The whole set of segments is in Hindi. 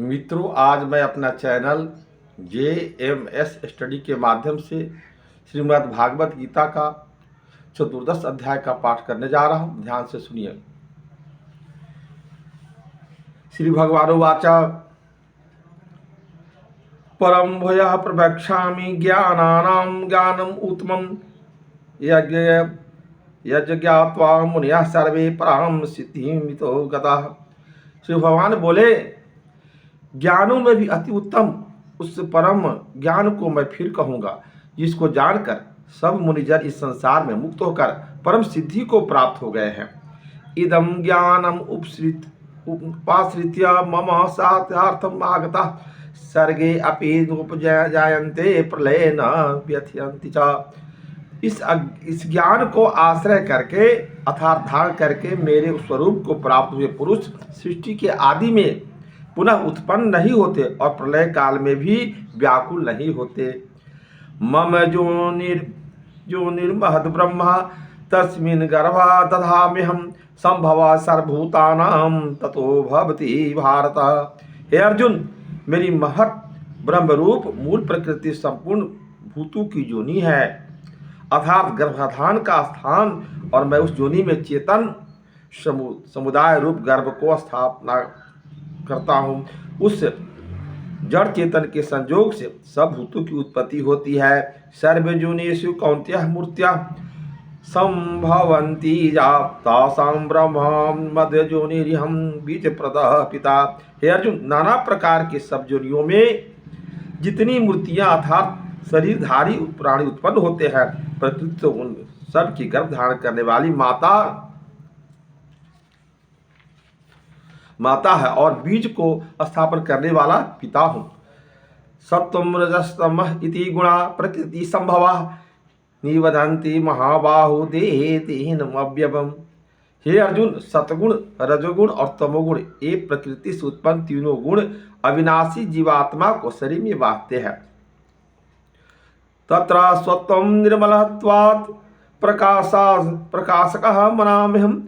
मित्रों, आज मैं अपना चैनल JMS स्टडी के माध्यम से श्रीमद् भागवत गीता का चतुर्दश अध्याय का पाठ करने जा रहा हूँ। ध्यान से सुनिए। श्री भगवानुवाच परम भूयः प्रवक्ष्यामि ज्ञानानां ज्ञानम् उत्तमं यज्ञात्वा मुनयः सर्वे परां सिद्धिमितो गताः। श्री भगवान बोले, ज्ञानों में भी अति उत्तम उस परम ज्ञान को मैं फिर कहूँगा, जिसको जानकर सब मुनिजन इस संसार में मुक्त होकर परम सिद्धि को प्राप्त हो गए हैं। इदम ज्ञानम उपाश्रित्य मम साध्यार्थम आगता सर्गे अपि नोपजायन्ते प्रलय न व्यथयन्ति च। इस ज्ञान को आश्रय करके अर्थात धारण करके मेरे स्वरूप को प्राप्त हुए पुरुष सृष्टि के आदि में पुनः उत्पन्न नहीं होते और प्रलय काल में भी व्याकुल नहीं होते। मम जोनिर्महद् ब्रह्मा तस्मिन् गर्भा दधाम्यहं संभवा सर्वभूतानां ततो भवति भारत। हे अर्जुन, मेरी महत् ब्रह्म रूप मूल प्रकृति संपूर्ण भूतों की जोनि है, अर्थात गर्भाधान का स्थान, और मैं उस जोनि में चेतन समुदाय रूप गर्भ को स्थापना करता हूँ। उस जड़ चेतन के संयोग से सब भूतों की उत्पत्ति होती है। सर्वजोनिषु कौन्तेय मूर्त्या संभवन्ति तासां ब्रह्म मध्य जोनिरिहं बीज प्रदः पिता। हे अर्जुन, नाना प्रकार के सब जोनियों में जितनी मूर्तियां अर्थात शरीरधारी प्राणी उत्पन्न होते हैं, प्रकृति उन सब की गर्भ धारण करने वाली माता है और बीज को स्थापन करने वाला पिता हूँ। सत्वं रजस्तमः इति गुणा प्रकृति संभवा निवदन्ति महाबाहु देहे देहिनमव्ययम्। हे अर्जुन, सतगुण रजोगुण और तमोगुण ये प्रकृति से उत्पन्न तीनों गुण अविनाशी जीवात्मा को शरीर में बांधते हैं। तत्र स्वत्वं निर्मलत्वात् प्रकाशकः मनाम्यहम्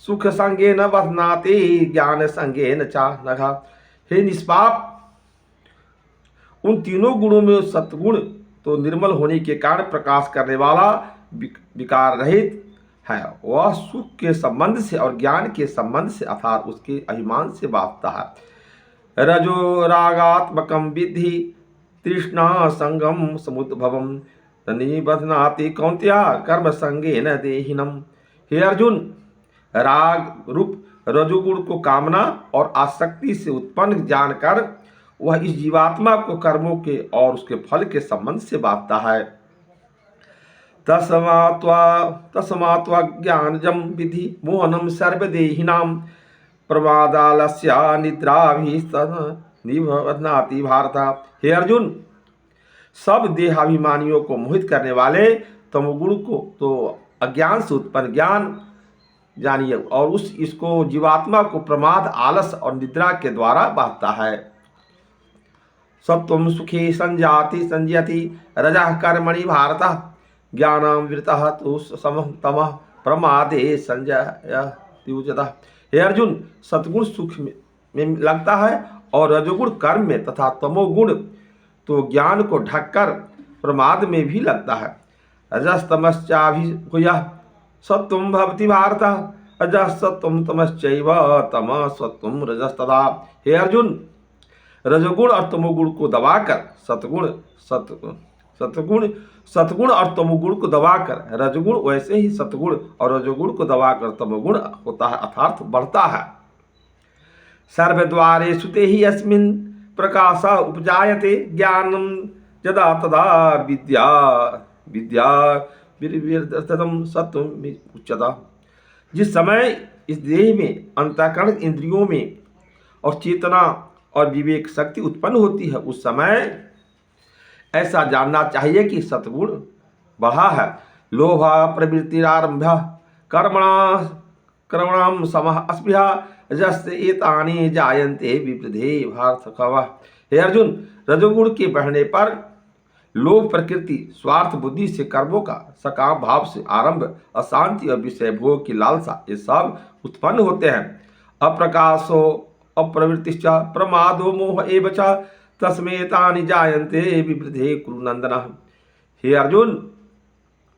सुख संगेन बध्नाति ज्ञान संगेन च नघ। हे निष्पाप, उन तीनों गुणों में सत्गुण तो निर्मल होने के कारण प्रकाश करने वाला विकार रहित है। वह सुख के संबंध से और ज्ञान के संबंध से अर्थात उसके अभिमान से बांधता है। रजो रागात्मकं विद्धि तृष्णा संगम समुद्भवम निबध्नाति कौन्तेय कर्म संगेन देहिनम। हे अर्जुन, राग रूप रजोगुण को कामना और आसक्ति से उत्पन्न जानकर वह इस जीवात्मा को कर्मों के और उसके फल के संबंध से बांधता है। तस्मात्वा ज्ञानजम विधि मोहनम सर्वदेहिनां प्रमादालस्य निद्राभिबध्नाति भारत। हे अर्जुन, सब देहाभिमानियों को मोहित करने वाले तमोगुण को तो अज्ञान से उत्पन्न ज्ञान जानिए और इसको जीवात्मा को प्रमाद आलस और निद्रा के द्वारा बांधता है। सत्वं सुखे संजयति रजः कर्मणि भारत ज्ञानामृतः तु समः तमः प्रमादे संजयति उच्यतः। हे अर्जुन, सत्गुण सुख में लगता है और रजोगुण कर्म में तथा तमोगुण तो ज्ञान को ढककर प्रमाद में भी लगता है। रजस्तमश्चाभिभूयः सत्वं भवति भारत अजः सत्वं तमश्चैव तमः सत्वं रजस्तथा। हे अर्जुन, रजोगुण और तमोगुण को दबाकर सतगुण और तमोगुण को दबाकर रजोगुण, वैसे ही सतगुण और रजोगुण को दबाकर तमोगुण होता है अर्थात बढ़ता है। सर्वद्वारेषु तेहि यस्मिन् प्रकाश उपजायते ज्ञानं यदा तदा विद्या विर्तम सत्वम उच्यता। जिस समय इस देह में अंतःकरण इंद्रियों में और चेतना और विवेक शक्ति उत्पन्न होती है, उस समय ऐसा जानना चाहिए कि सत्गुण बढ़ा है। लोभ प्रवृत्तिरारंभ कर्मणाम समः अस्पृहा जस्य एतानि जायन्ते विवृधे भारतकवः। हे अर्जुन, रजोगुण के बढ़ने पर लोभ प्रकृति स्वार्थ बुद्धि से कर्मों का सकाम भाव से आरंभ, अशांति और विषय भोग की लालसा, ये सब उत्पन्न होते हैं। अप्रकाशो अप्रवृत्तिश्च प्रमादो मोह एव च तस्मेतानि जायन्ते विवृधे कुरु नंदन। हे अर्जुन,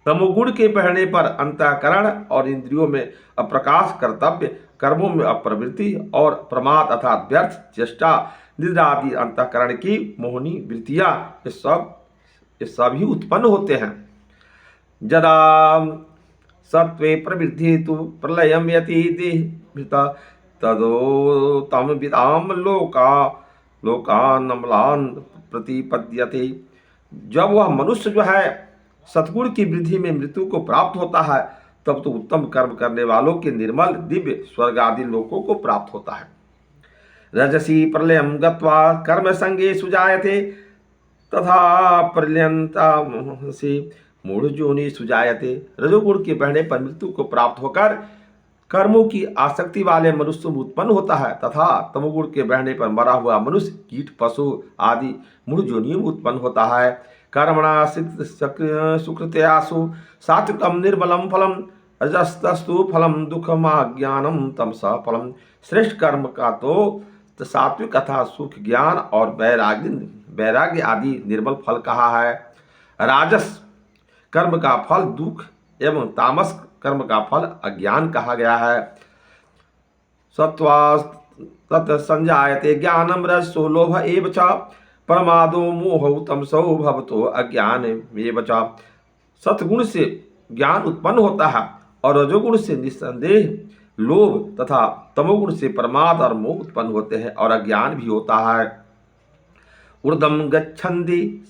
तमोगुण के बढ़ने पर अंतःकरण और इंद्रियों में अप्रकाश, कर्तव्य कर्मों में अप्रवृत्ति और प्रमाद अर्थात व्यर्थ चेष्टा, निद्रा आदि अंतःकरण की मोहनी वृत्तियां ये सब ही उत्पन्न होते हैं। जदा सत्वे प्रवृद्धि तु प्रलयम यति तदो तम विदाम लोकानमलान प्रतिपद्यते। जब वह मनुष्य जो है सतगुण की वृद्धि में मृत्यु को प्राप्त होता है, तब तो उत्तम कर्म करने वालों के निर्मल दिव्य स्वर्ग आदि लोकों को प्राप्त होता है। रजसी प्रलयम गत्वा कर्म संगे सुजायते तथा प्रलयंतामसि मूढ़जोनि सुजायते। रजोगुण के बढ़ने पर मृत्यु को प्राप्त होकर कर्मों की आसक्ति वाले मनुष्य में उत्पन्न होता है तथा तमोगुण के बढ़ने पर मरा हुआ मनुष्य, कीट, पशु आदि मूढ़जोनियों में उत्पन्न होता है। कर्मणा सुकृत्यासु सात्विकम निर्मलम फलम रजस्तस्तु फलम दुखमाज्ञानम तमसा फलम। श्रेष्ठ कर्म का तो सात्विक अथा सुख, ज्ञान और वैराग्य आदि निर्मल फल कहा है। राजस कर्म का फल दुख एवं तामस कर्म का फल अज्ञान कहा गया है। सत्वा तत् संजायते ज्ञानम रजसो लोभ एव च प्रमादो मोह तमसो भवतो अज्ञान एव च। सत्गुण से ज्ञान उत्पन्न होता है और रजोगुण से निस्संदेह लोभ तथा तमोगुण से प्रमाद और मोह उत्पन्न होते हैं और अज्ञान भी होता है। ऊर्ध्वं गच्छन्ति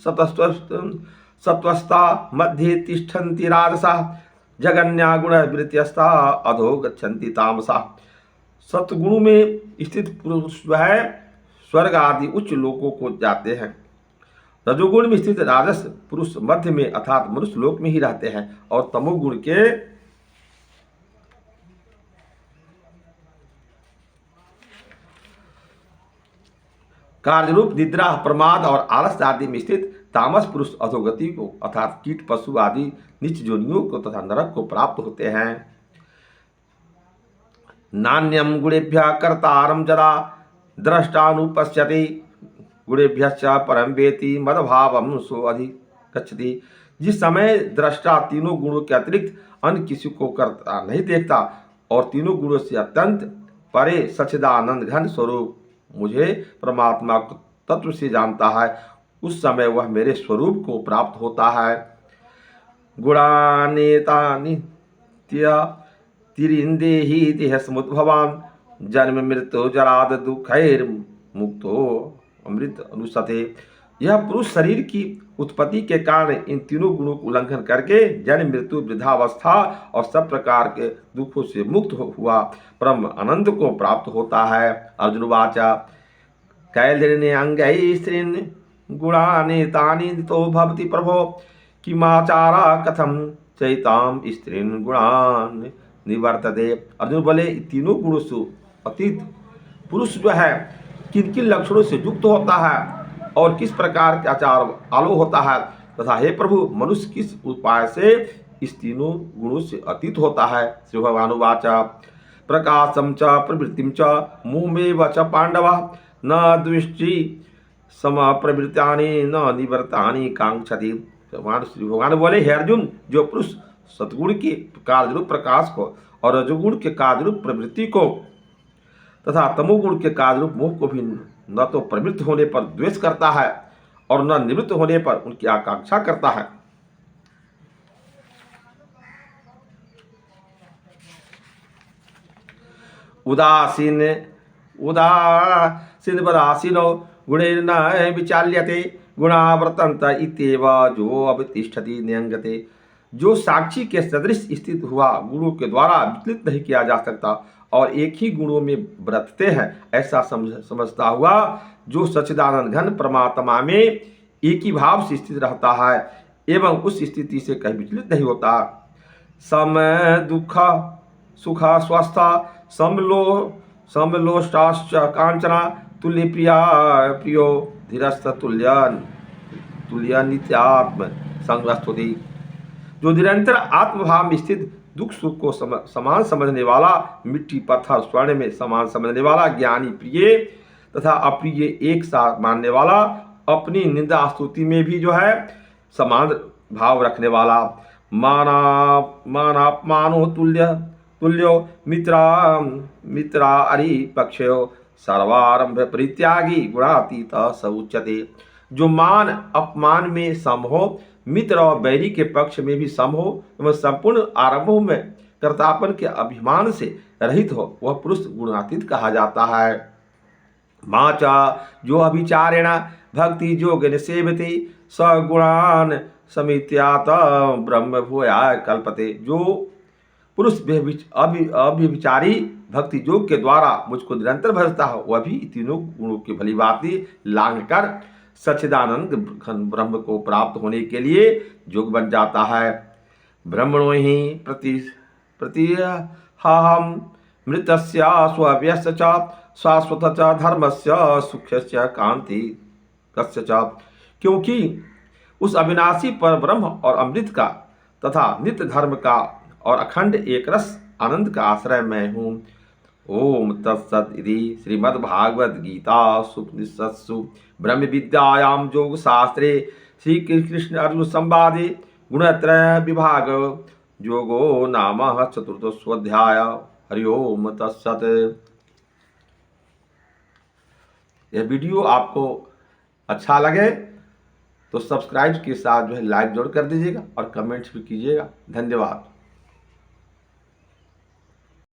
सत्वस्ता मध्ये तिष्ठन्ति राजसा जगन्या गुण वृत्त्यस्ता अधो गच्छन्ति तामसा। सत्गुण में स्थित पुरुष जो है स्वर्ग आदि उच्च लोकों को जाते हैं। रजोगुण में स्थित राजस पुरुष मध्य में अर्थात मनुष्य लोक में ही रहते हैं और तमोगुण के कार्यरूप निद्रा, प्रमाद और आलस आदि में स्थित तामस पुरुष अधोगति को अर्थात कीट, पशु आदि नीच जोनियों को तथा नरक को प्राप्त होते हैं। नान्यम गुणेभ्यः कर्तारं जरा द्रष्टानुपश्यति गुणेभ्यश्च परम वेति मदभावम सो अधिगच्छति। जिस समय दृष्टा तीनों गुणों के अतिरिक्त अन्य किसी को करता नहीं देखता और तीनों गुणों से अत्यंत परे सच्चिदानंद घन स्वरूप मुझे परमात्मा को तत्व से जानता है, उस समय वह मेरे स्वरूप को प्राप्त होता है। गुणानेतानि तिरिंदेहि देह समुद्भवान जन्म मृत्यु जराद दुखैर मुक्तो अमृत अनुसते। यह पुरुष शरीर की उत्पत्ति के कारण इन तीनों गुणों को उल्लंघन करके जन्म, मृत्यु, वृद्धावस्था और सब प्रकार के दुखों से मुक्त हुआ परम आनंद को प्राप्त होता है। अर्जुन वाचा कैर्लिने अंगै स्त्रीन् गुणानेतानि तो भवति प्रभो किमाचारा कथम चैताम स्त्रीन् गुणान् निवर्तते। अर्जुन बोले, तीनों गुणों से अतीत पुरुष जो है किन किन लक्षणों से युक्त होता है और किस प्रकार के आचार आलो होता है तथा हे प्रभु मनुष्य किस उपाय से इस तीनों गुणों से अतीत होता है। श्री भगवान वाचा प्रकाशम च प्रवृत्तिम च मोहमेव च पांडव न द्वेष्टि सम प्रवृत्तानि न निवर्तानि कांक्षति। भगवान श्री भगवान बोले, हे अर्जुन, जो पुरुष सतगुण के कार्यरूप प्रकाश को और रजोगुण के कार्यरूप प्रवृत्ति को तथा तमोगुण के कार्यरूप मोह को भी न तो प्रवृत्त होने पर द्वेष करता है और न निवृत्त होने पर उनकी आकांक्षा करता है। उदासीनो गुणेन विचाल्यते गुणावर्तन्त इत्येव जो अवतिष्ठति नियंगते। जो साक्षी के सदृश स्थित हुआ गुणों के द्वारा विचलित नहीं किया जा सकता और एक ही गुणों में बरतते हैं, ऐसा समझता हुआ जो सच्चिदानंद घन परमात्मा में एक ही भाव से स्थित रहता है एवं उस स्थिति से कहीं विचलित नहीं होता। सम दुख सुख स्वस्थ समलोष्टाश्च कांचना तुल्य प्रिया प्रियो धीरस्थ तुल्य नित्यात्म संग्रस्त होती। जो निरंतर आत्मभाव में स्थित दुख सुख को समान समझने वाला, मिट्टी पत्थर स्वर्ण में समान समझने वाला, ज्ञानी प्रिय तथा अप्रिय एक साथ मानने वाला, अपनी निंदा स्तुति में भी जो है समान भाव रखने वाला, मानापमानो तुल्यो मित्रा अरि पक्षयो सर्वारंभ परित्यागी गुणातीत स उच्यते। जो मान अपमान में सम हो, मित्र और बैरी के पक्ष में भी सम हो एवं संपूर्ण आरंभों में कर्तापन के अभिमान से रहित हो, वह पुरुष गुणातीत कहा जाता है। माचा जो अभिचारेण भक्ति जोगेन सेवते स गुणान समित्यात ब्रह्म भूयाय कल्पते। जो पुरुष अभिविचारी भक्ति योग के द्वारा मुझको निरंतर भजता हो, वह भी तीनों गुणों की भली भांति लांघ कर सच्चिदानंद ब्रह्म को प्राप्त होने के लिए योग बन जाता है। ब्रह्मणो ही प्रतिहम मृतस्य स्वव्यस्य च शाश्वत च धर्मस्य सुख्यस्य कांति कस्य च। क्योंकि उस अविनाशी पर ब्रह्म और अमृत का तथा नित्य धर्म का और अखंड एक रस आनंद का आश्रय मैं हूँ। ओम तत्सत इति श्रीमद्भागवत गीता उपनिषत्सु ब्रह्म विद्यायां योग शास्त्रे श्री कृष्ण अर्जुन संवादे गुणत्रय विभाग योगो नाम चतुर्थोऽध्याय। हरि ओम तत्सत। यह वीडियो आपको अच्छा लगे तो सब्सक्राइब के साथ जो है लाइक जरूर कर दीजिएगा और कमेंट्स भी कीजिएगा। धन्यवाद।